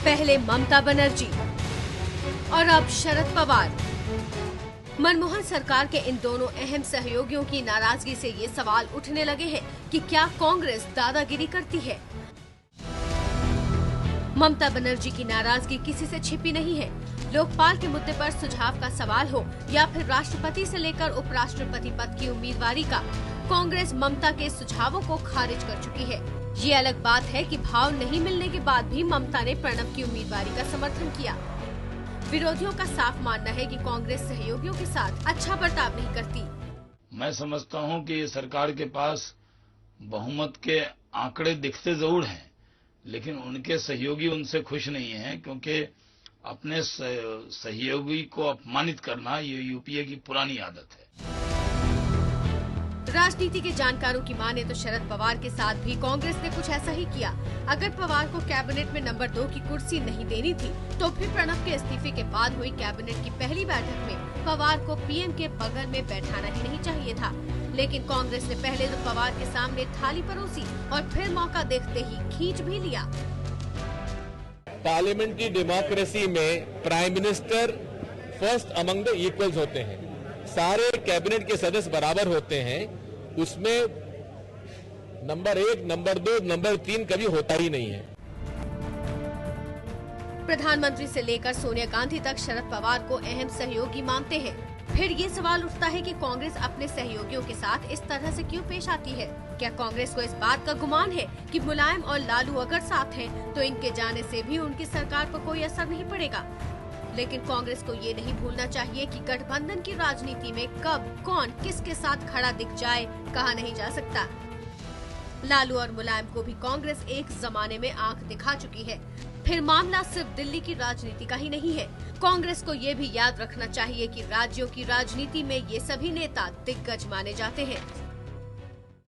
पहले ममता बनर्जी और अब शरद पवार। मनमोहन सरकार के इन दोनों अहम सहयोगियों की नाराजगी से ये सवाल उठने लगे हैं कि क्या कांग्रेस दादागिरी करती है। ममता बनर्जी की नाराजगी किसी से छिपी नहीं है। लोकपाल के मुद्दे पर सुझाव का सवाल हो या फिर राष्ट्रपति से लेकर उपराष्ट्रपति पद की उम्मीदवारी का, कांग्रेस ममता के सुझावों को खारिज कर चुकी है। ये अलग बात है कि भाव नहीं मिलने के बाद भी ममता ने प्रणब की उम्मीदवारी का समर्थन किया। विरोधियों का साफ मानना है कि कांग्रेस सहयोगियों के साथ अच्छा बर्ताव नहीं करती। मैं समझता हूं कि सरकार के पास बहुमत के आंकड़े दिखते जरूर हैं, लेकिन उनके सहयोगी उनसे खुश नहीं हैं, क्योंकि अपने सहयोगी को अपमानित करना ये यूपीए की पुरानी आदत है। राजनीति के जानकारों की माने तो शरद पवार के साथ भी कांग्रेस ने कुछ ऐसा ही किया। अगर पवार को कैबिनेट में नंबर 2 की कुर्सी नहीं देनी थी, तो फिर प्रणब के इस्तीफे के बाद हुई कैबिनेट की पहली बैठक में पवार को पीएम के बगल में बैठाना ही नहीं चाहिए था। लेकिन कांग्रेस ने पहले तो पवार के सामने थाली परोसी और फिर मौका देखते ही खींच भी लिया। पार्लियामेंट्री डेमोक्रेसी में prime minister first among the equals होते हैं। सारे कैबिनेट के सदस्य बराबर होते हैं। उसमें नंबर 1, नंबर 2, नंबर 3 कभी होता ही नहीं है। प्रधानमंत्री से लेकर सोनिया गांधी तक शरद पवार को अहम सहयोगी मानते हैं। फिर ये सवाल उठता है कि कांग्रेस अपने सहयोगियों के साथ इस तरह से क्यों पेश आती है। क्या कांग्रेस को इस बात का गुमान है कि मुलायम और लालू अगर साथ हैं, तो इनके जाने से भी उनकी सरकार पर कोई असर नहीं पड़ेगा। लेकिन कांग्रेस को ये नहीं भूलना चाहिए कि गठबंधन की राजनीति में कब कौन किसके साथ खड़ा दिख जाए कहा नहीं जा सकता। लालू और मुलायम को भी कांग्रेस एक जमाने में आंख दिखा चुकी है। फिर मामला सिर्फ दिल्ली की राजनीति का ही नहीं है। कांग्रेस को ये भी याद रखना चाहिए कि राज्यों की राजनीति में ये सभी नेता दिग्गज माने जाते हैं।